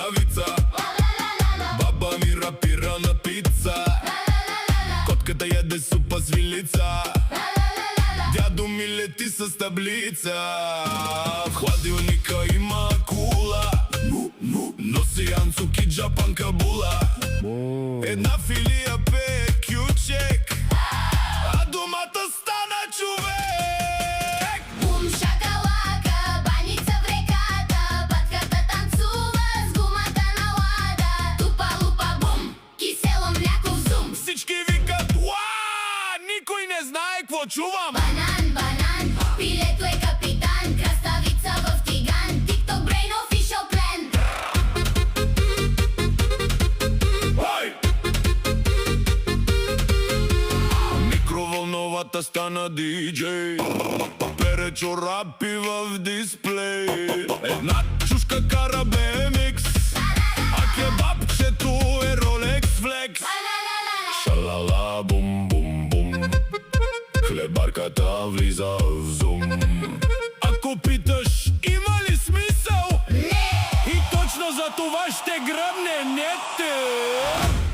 краставица. Баба ми рапира на пица. Котката яде супа с вилица. Дядо ми лети с таблица. В хладилника има кула. Носи анцук и джапанка була. Една филия пее кючек, а домата стана човек. Бум шакалака, баница в реката. Батката танцува с гумата на лада. Тупа лупа бум, кисело мляко в зум. Всички викат уа, никой не знае какво чувам. Банан, банан, пилето е капитан. Краставица в тиган, TikTok Brain Official Plan. Микровълновата стана диджей, пере чорапи в дисплей. Една чушка кара BMX, а кебабчето е Rolex Flex. Шалала бум бум бум, хлебарката влиза в зум. Ако питаш има ли смисъл, Не! и точно за това ще гръмне, не те.